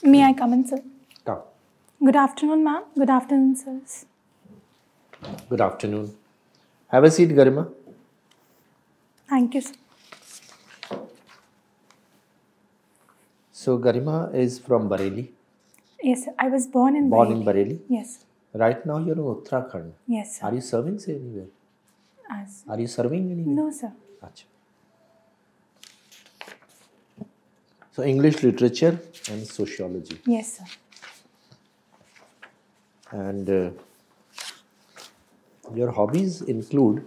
May I come in, sir? Come. Good afternoon, ma'am. Good afternoon, sirs. Good afternoon. Have a seat, Garima. Thank you, sir. So, Garima is from Bareilly. Yes, sir. I was born in Born Bareilly. in Bareilly? Yes. Right now, you're in Uttarakhand. Yes, sir. Are you serving anywhere? As Are you serving anywhere? no, sir. Achha. So, English literature and sociology. Yes, sir. And your hobbies include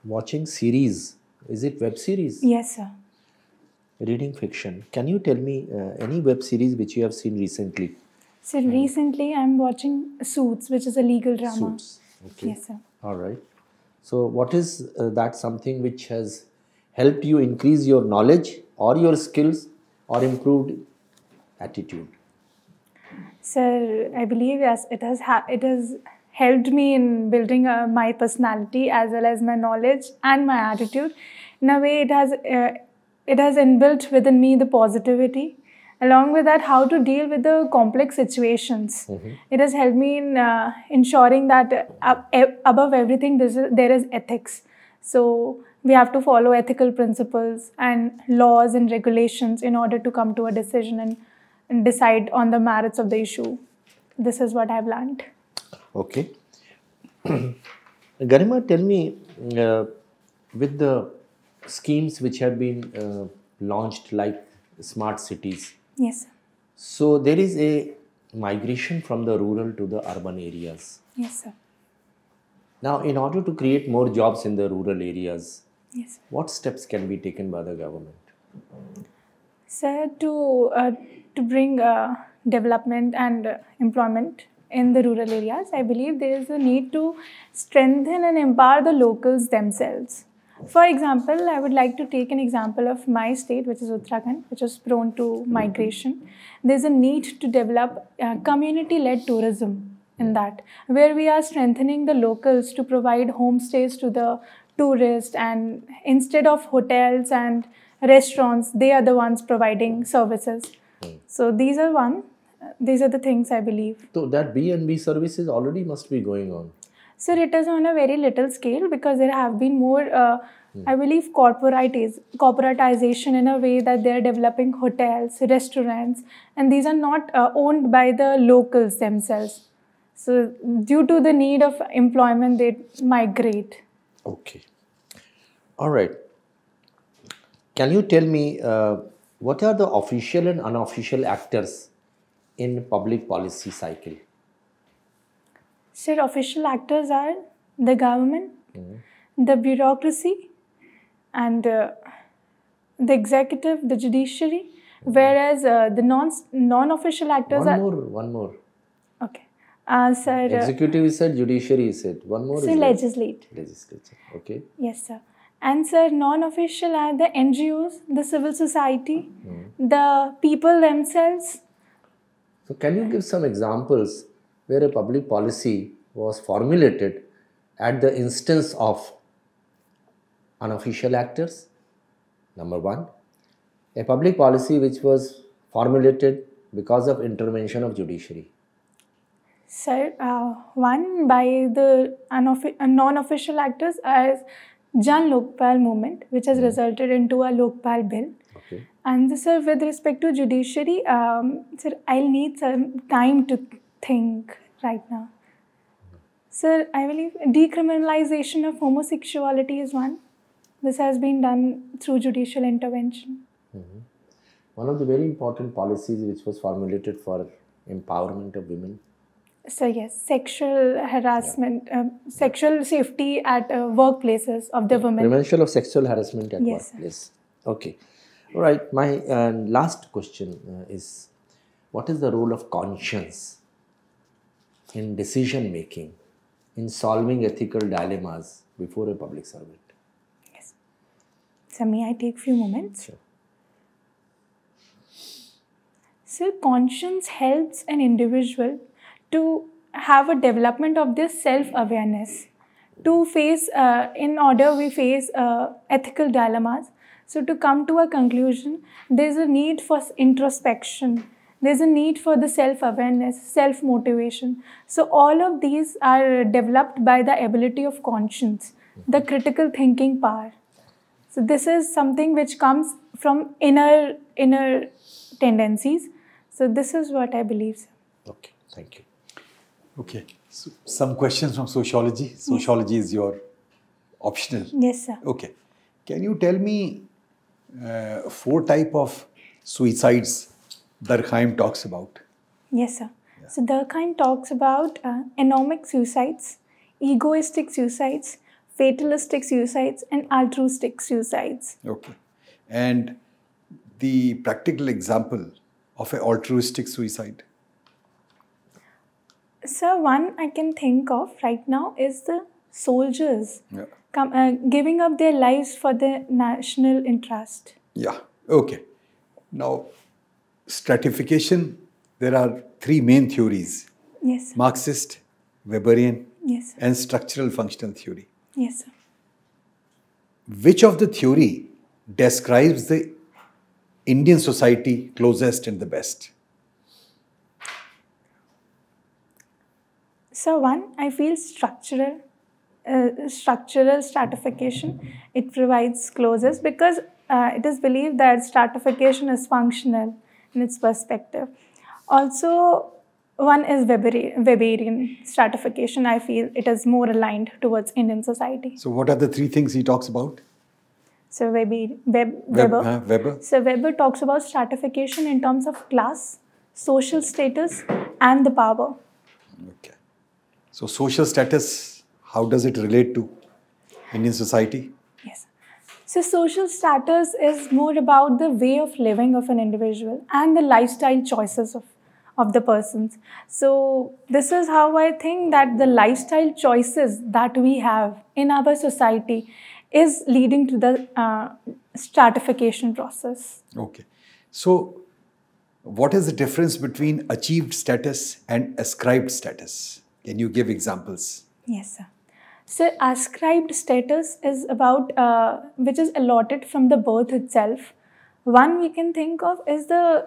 watching series. Is it web series? Yes, sir. Reading fiction. Can you tell me any web series which you have seen recently? So recently I'm watching Suits, which is a legal drama. Suits. Okay. Yes, sir. All right. So, what is that something which has helped you increase your knowledge or your skills or improved attitude? Sir, I believe yes, it has helped me in building my personality as well as my knowledge and my attitude. In a way, it has inbuilt within me the positivity. Along with that, how to deal with the complex situations. It has helped me in ensuring that above everything there is ethics. So we have to follow ethical principles and laws and regulations in order to come to a decision and decide on the merits of the issue. This is what I've learned. Okay. Garima, tell me, with the schemes which have been launched like smart cities, Yes, sir. so there is a migration from the rural to the urban areas. Yes, sir. Now, in order to create more jobs in the rural areas, Yes, sir. what steps can be taken by the government? Sir, to bring development and employment in the rural areas, I believe there is a need to strengthen and empower the locals themselves. For example, I would like to take an example of my state, which is Uttarakhand, which is prone to migration. There's a need to develop community-led tourism in that, where we are strengthening the locals to provide homestays to the tourists, and instead of hotels and restaurants, they are the ones providing services. So these are the things I believe. So that B&B services already must be going on. Sir, it is on a very little scale because there have been more, I believe, corporatization in a way that they are developing hotels, restaurants, and these are not owned by the locals themselves. So due to the need of employment, they migrate. Okay. All right. Can you tell me what are the official and unofficial actors in public policy cycle? Sir, official actors are the government, the bureaucracy, and the executive, the judiciary, whereas the non-official actors are... One more. Okay. Sir... Executive is said, judiciary is said. One more sir, is legislate. Legislature. Okay. Yes, sir. And sir, non-official are the NGOs, the civil society, the people themselves. So can you give some examples where a public policy was formulated at the instance of unofficial actors? Number one. A public policy which was formulated because of intervention of judiciary. Sir, one by the non-official actors as Jan Lokpal movement, which has resulted into a Lokpal bill. Okay. And sir, with respect to judiciary, sir, I'll need some time to think right now. Sir, I believe decriminalization of homosexuality is one. This has been done through judicial intervention. One of the very important policies which was formulated for empowerment of women. So yes, sexual harassment, sexual safety at workplaces of the women. Prevention of sexual harassment at Yes, workplace. Okay. All right. My last question is, what is the role of conscience in decision making, in solving ethical dilemmas before a public servant? Yes. So may I take few moments? Sure. So conscience helps an individual to have a development of this self-awareness, to face, in order we face ethical dilemmas. So to come to a conclusion, there's a need for introspection. There's a need for the self-awareness, self-motivation. So all of these are developed by the ability of conscience, the critical thinking power. So this is something which comes from inner tendencies. So this is what I believe, sir. Okay, thank you. Okay, so some questions from sociology. Sociology is your optional. Yes, sir. Okay, can you tell me 4 types of suicides Durkheim talks about? Yes, sir. Yeah. So Durkheim talks about anomic suicides, egoistic suicides, fatalistic suicides, and altruistic suicides. Okay. And the practical example of an altruistic suicide? So one I can think of right now is the soldiers giving up their lives for the national interest. Yeah. Okay. Now, stratification, there are 3 main theories. Yes, sir. Marxist, Weberian, yes, sir. and structural functional theory. Yes, sir. Which of the theory describes the Indian society closest and the best? So one, I feel structural stratification. It provides closest because it is believed that stratification is functional in its perspective. Also, one is Weberian stratification. I feel it is more aligned towards Indian society. So what are the 3 things he talks about? So Weber. Weber. So Weber talks about stratification in terms of class, social status, and the power. Okay. So social status, how does it relate to Indian society? Yes. So social status is more about the way of living of an individual and the lifestyle choices of the persons. So this is how I think that the lifestyle choices that we have in our society is leading to the stratification process. Okay. So what is the difference between achieved status and ascribed status? Can you give examples? Yes, sir. So ascribed status is about which is allotted from the birth itself. One we can think of is the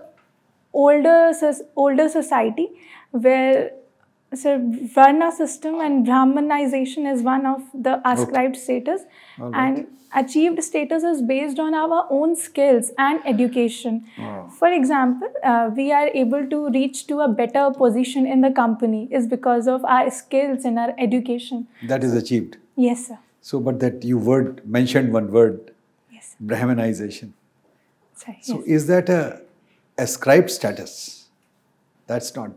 older society where Varna system and Brahmanization is one of the ascribed status. Right. And achieved status is based on our own skills and education. For example, we are able to reach to a better position in the company is because of our skills and our education. That is achieved. Yes, sir. So, but that you mentioned one word, yes, sir. Brahmanization. Sorry, so yes. Is that a ascribed status? That's not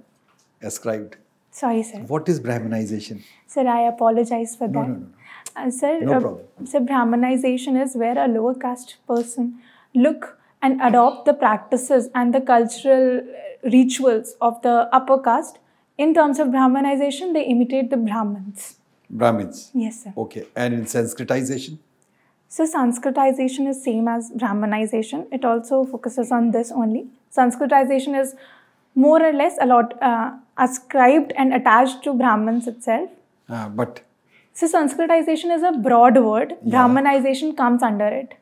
ascribed. Sorry, sir. What is Brahmanization? Sir, I apologize for that. No. No problem. So Brahmanization is where a lower caste person look and adopt the practices and the cultural rituals of the upper caste. In terms of Brahmanization, they imitate the Brahmins. Brahmins? Yes, sir. Okay. And in Sanskritization? So Sanskritization is same as Brahmanization. It also focuses on this only. Sanskritization is more or less ascribed and attached to Brahmins itself. So Sanskritization is a broad word. Yeah. Brahmanization comes under it.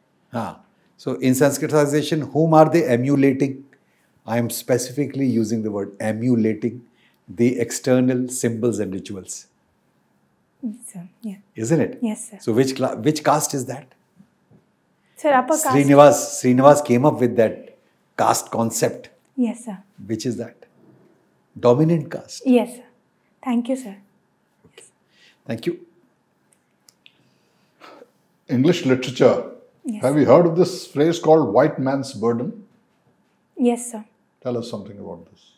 So in Sanskritization, whom are they emulating? I am specifically using the word emulating the external symbols and rituals. So, yeah. Isn't it? Yes, sir. So which caste is that? Sir, upper caste. Srinivas came up with that caste concept. Yes, sir. Which is that? Dominant caste. Yes, sir. Thank you, sir. Okay. Thank you. English literature. Yes. Have you heard of this phrase called white man's burden? Yes, sir. Tell us something about this.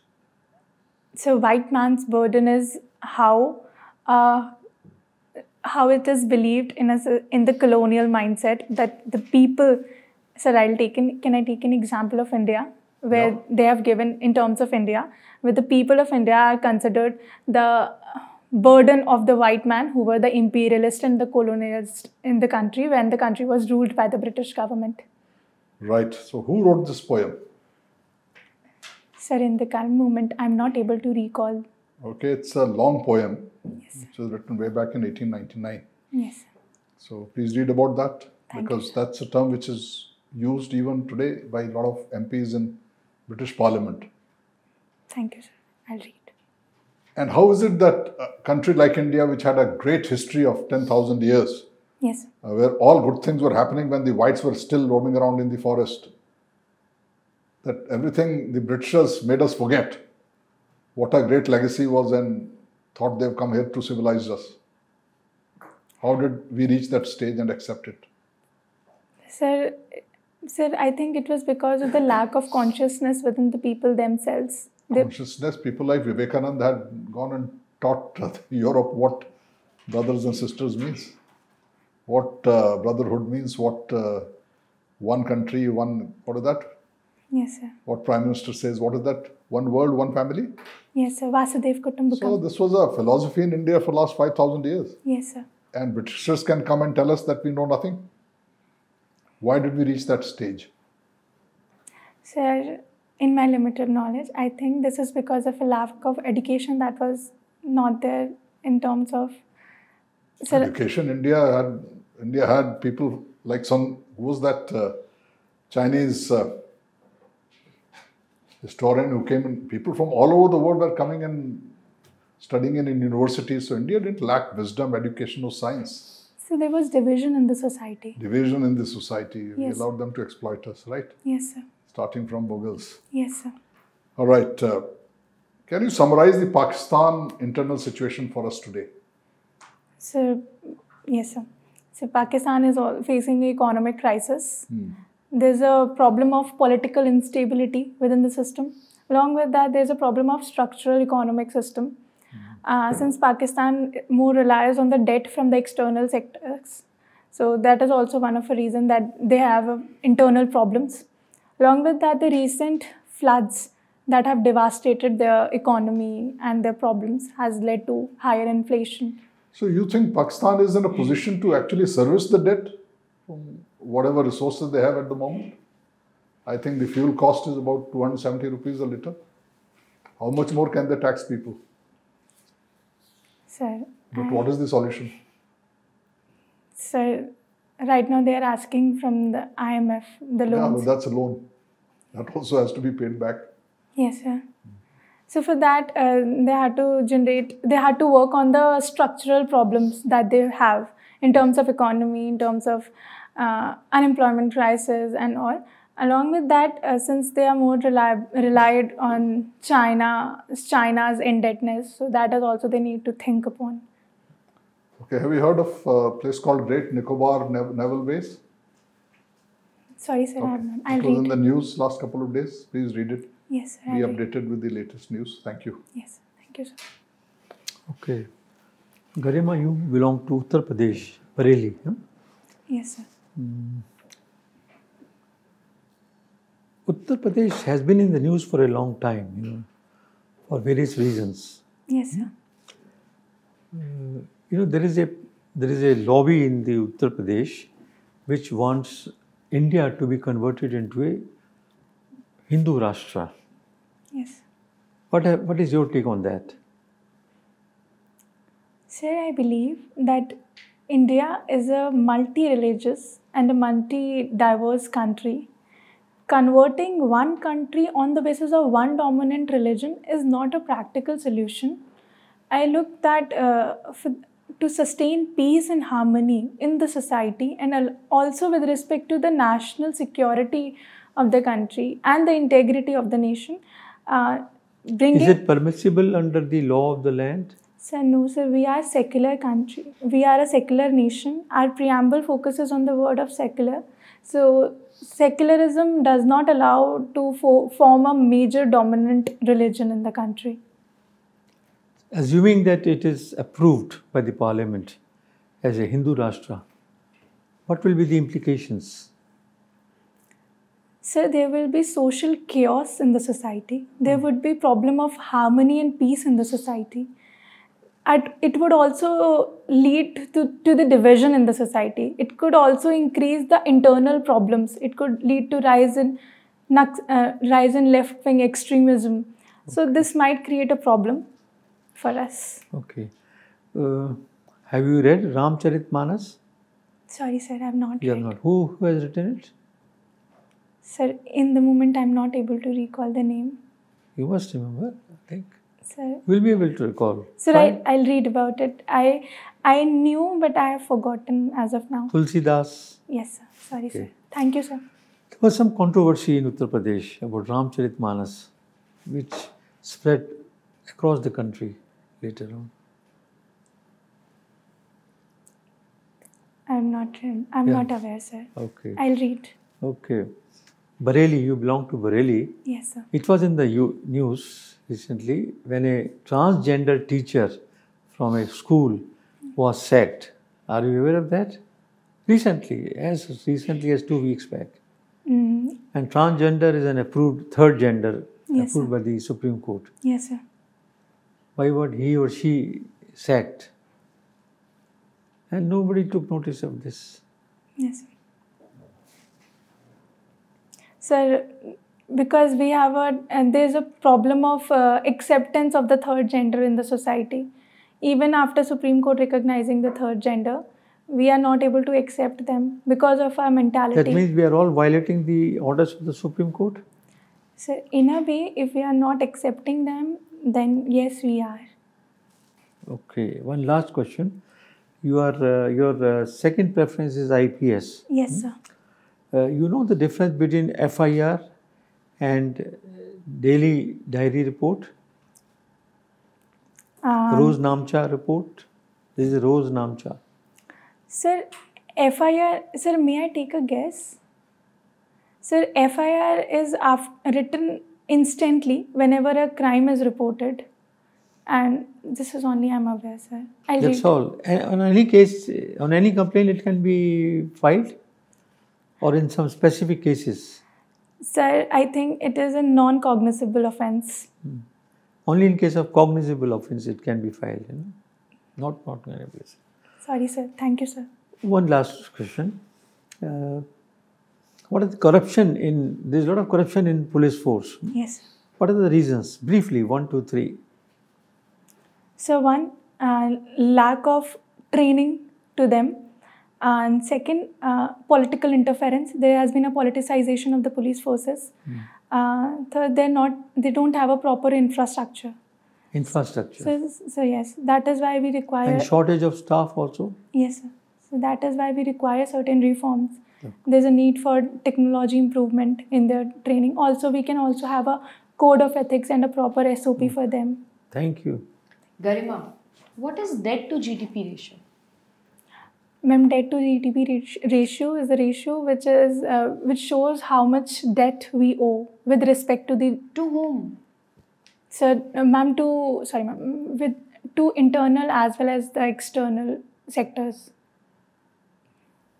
So white man's burden is how it is believed in the colonial mindset that the people. Sir, can I take an example of India where they have given in terms of India, where the people of India are considered the burden of the white man who were the imperialist and the colonialist in the country when the country was ruled by the British government. Right. So who wrote this poem? Sir, in the current moment, I'm not able to recall. Okay, it's a long poem. Yes, which was written way back in 1899. Yes. So please read about that because that's a term which is used even today by a lot of MPs in British Parliament. Thank you, sir. I'll read. And how is it that a country like India, which had a great history of 10,000 years, Yes, sir. where all good things were happening when the whites were still roaming around in the forest, that everything the Britishers made us forget what our great legacy was and thought they've come here to civilize us? How did we reach that stage and accept it? Sir, I think it was because of the lack of consciousness within the people themselves. Consciousness, people like Vivekananda had gone and taught Europe what brothers and sisters means, what brotherhood means, what one country, what is that? Yes, sir. What Prime Minister says, what is that? One world, one family? Yes, sir. Vasudev Kutumbakam. So this was a philosophy in India for the last 5,000 years. Yes, sir. And Britishers can come and tell us that we know nothing. Why did we reach that stage? Sir, in my limited knowledge, I think this is because of a lack of education that was not there in terms of... Sir, Education, India had people like who was that Chinese historian who came in, people from all over the world were coming and studying in universities. So India didn't lack wisdom, education, or science. so there was division in the society. Division in the society. We Yes. allowed them to exploit us, right? Yes, sir. Starting from Mughals. Yes, sir. All right. Can you summarize the Pakistan internal situation for us today? So, yes, sir. So, Pakistan is facing an economic crisis. There's a problem of political instability within the system. Along with that, there's a problem of structural economic system. Since Pakistan more relies on the debt from the external sectors, so that is also one of the reasons that they have internal problems. Along with that, the recent floods that have devastated their economy and their problems has led to higher inflation. So you think Pakistan is in a position to actually service the debt from whatever resources they have at the moment? I think the fuel cost is about 270 rupees a litre. How much more can they tax people? Sir, But what is the solution? Sir, right now they are asking from the IMF the Yeah, loans. but that's a loan. That also has to be paid back. Yes, sir. So for that, they had to work on the structural problems that they have in terms of economy, in terms of unemployment crisis and all. Along with that, since they are more relied on China's indebtedness, so that is also they need to think upon. Okay, have you heard of a place called Great Nicobar Naval Base? Sorry, sir, I have not. I'll It was in read. the news last couple of days. Please read it. Yes, sir. Be I'll read. updated with the latest news. Thank you. Yes, thank you, sir. Okay. Garima, you belong to Uttar Pradesh, Bareilly. Huh? Yes, sir. Uttar Pradesh has been in the news for a long time, for various reasons. Yes, sir. There is a lobby in the Uttar Pradesh which wants India to be converted into a Hindu rashtra. Yes. What is your take on that? Sir, I believe that India is a multi-religious and a multi-diverse country. Converting one country on the basis of one dominant religion is not a practical solution. I looked at to sustain peace and harmony in the society and also with respect to the national security of the country and the integrity of the nation. Is it permissible under the law of the land? Sir, no, sir. We are a secular country. We are a secular nation. Our preamble focuses on the word of secular. So, secularism does not allow to form a major dominant religion in the country. Assuming that it is approved by the parliament as a Hindu rashtra, what will be the implications? Sir, there will be social chaos in the society. There would be problem of harmony and peace in the society. It would also lead to the division in the society. It could also increase the internal problems. It could lead to rise in left-wing extremism. So this might create a problem for us. Okay. Have you read Ramcharitmanas? Sorry, sir, I have not You have read. not. Who has written it? Sir, in the moment I'm not able to recall the name. You must remember, I think. Sir, We'll be able to recall. sir, Fine. I'll read about it. I knew, but I have forgotten as of now. Tulsidas. Yes, sir. Sorry, sir. Okay. Thank you, sir. There was some controversy in Uttar Pradesh about Ramcharitmanas, which spread across the country later on. I'm not aware, sir. Okay. I'll read. Okay. Bareilly, you belong to Bareilly. Yes, sir. It was in the news recently when a transgender teacher from a school was sacked. Are you aware of that? Recently, as recently as 2 weeks back. Mm, And transgender is an approved third gender, Yes, approved sir. by the Supreme Court. yes, sir. Why was he or she sacked? And nobody took notice of this. Yes, sir. Sir, because we have there's a problem of acceptance of the third gender in the society. Even after Supreme Court recognizing the third gender, we are not able to accept them because of our mentality. That means we are all violating the orders of the Supreme Court? So in a way, if we are not accepting them, then yes, we are. Okay. One last question. Your second preference is IPS. Yes, sir. You know the difference between FIR and daily diary report? Rose Namcha report? This is Rose Namcha. Sir, FIR, sir, may I take a guess? Sir, FIR is written instantly whenever a crime is reported. And this is only I'm aware, sir. I'll That's read. all. And on any case, on any complaint, it can be filed, or in some specific cases. Sir, I think it is a non-cognizable offense. Only in case of cognizable offense it can be filed. Not in every case. Sorry, sir. Thank you, sir. One last question. What is the corruption there's a lot of corruption in police force. Yes, sir. What are the reasons? Briefly, 1, 2, 3. So one, lack of training to them. And second, political interference. There has been a politicization of the police forces. Third, they don't have a proper infrastructure. Infrastructure. So yes, that is why we require. And shortage of staff also. Yes, sir. So that is why we require certain reforms. There's a need for technology improvement in their training. Also, we can also have a code of ethics and a proper SOP for them. Thank you. Garima, what is debt to GDP ratio? Ma'am, debt to GDP ratio is the ratio which shows how much debt we owe with respect to the. To whom? So, ma'am, to internal as well as the external sectors.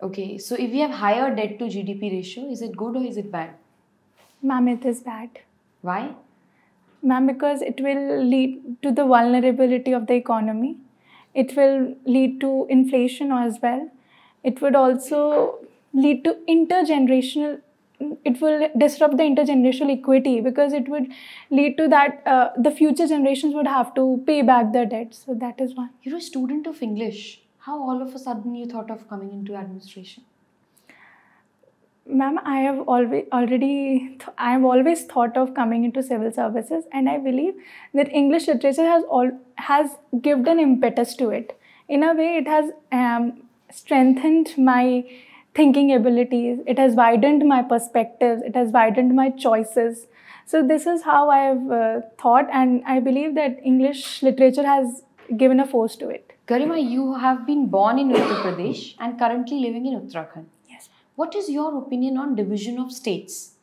Okay, so if we have higher debt to GDP ratio, is it good or is it bad? Ma'am, it is bad. Why? Ma'am, because it will lead to the vulnerability of the economy. It will lead to inflation as well. It would also lead to intergenerational. It will disrupt the intergenerational equity because it would lead to that the future generations would have to pay back their debts. So that is one. You're a student of English. How all of a sudden you thought of coming into administration? Ma'am, I have always thought of coming into civil services, and I believe that English literature has given an impetus to it. In a way, it has strengthened my thinking abilities. It has widened my perspectives. It has widened my choices. So this is how I have thought, and I believe that English literature has given a force to it. Garima, you have been born in Uttar Pradesh and currently living in Uttarakhand. Yes. What is your opinion on division of states?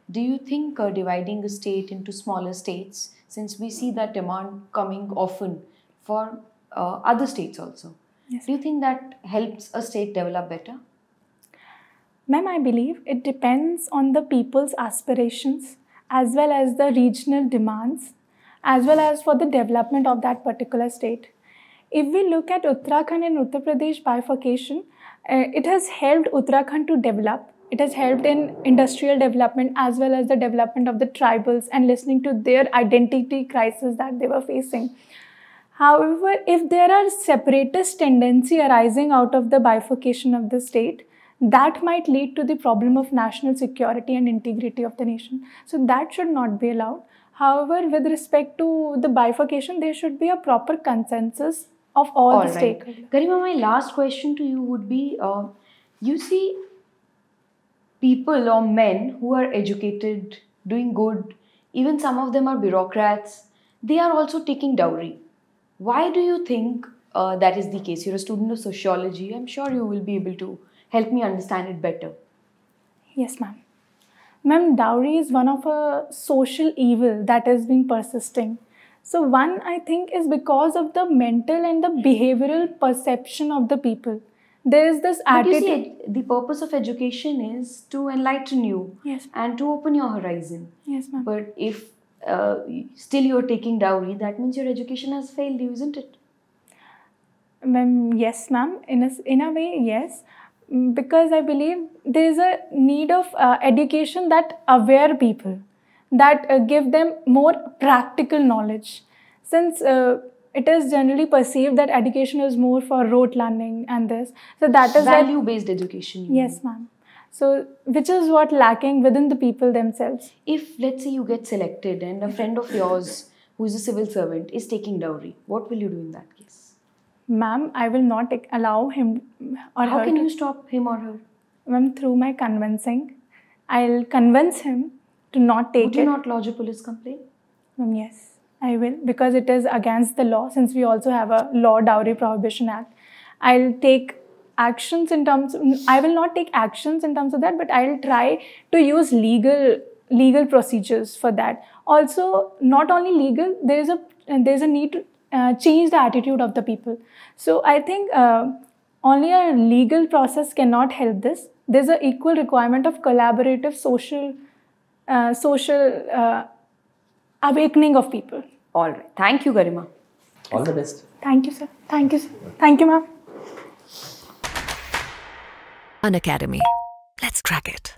Do you think dividing a state into smaller states, since we see that demand coming often for other states also, Yes. do you think that helps a state develop better? Ma'am, I believe it depends on the people's aspirations as well as the regional demands as well as for the development of that particular state. If we look at Uttarakhand and Uttar Pradesh bifurcation, it has helped Uttarakhand to develop. It has helped in industrial development as well as the development of the tribals and listening to their identity crisis that they were facing. However, if there are separatist tendency arising out of the bifurcation of the state, that might lead to the problem of national security and integrity of the nation. So that should not be allowed. However, with respect to the bifurcation, there should be a proper consensus of all the stakeholders. Garima, my last question to you would be, you see people or men who are educated, doing good, even some of them are bureaucrats, they are also taking dowry. Why do you think that is the case? You're a student of sociology. I'm sure you will be able to help me understand it better. Yes, ma'am. Ma'am, dowry is one of a social evil that has been persisting. So one, I think, is because of the mental and the behavioral perception of the people. There is this attitude. But you see, the purpose of education is to enlighten you, Yes, and to open your horizon. yes, ma'am. But if still you're taking dowry, that means your education has failed you, isn't it? Ma'am, yes, ma'am. In a way, yes. Because I believe there is a need of education that aware people, that give them more practical knowledge. Since it is generally perceived that education is more for rote learning and this. So that is value-based education. Yes, ma'am. So which is what lacking within the people themselves. If let's say you get selected and a friend of yours who is a civil servant is taking dowry, what will you do in that case? Ma'am, I will not allow him or her. How can you stop him or her? Ma'am, through my convincing. I'll convince him to not take it. Would you not lodge a police complaint? Ma'am, yes. I will, because it is against the law, since we also have a Law Dowry Prohibition Act. I'll take actions in terms of, I will not take actions in terms of that, but I'll try to use legal procedures for that. Also, not only legal, there's a need to change the attitude of the people. So I think only a legal process cannot help this. There's an equal requirement of collaborative social awakening of people. All right. Thank you, Garima. All the best. Thank you, sir. Thank you, sir. Thank you, ma'am. Unacademy. Let's crack it.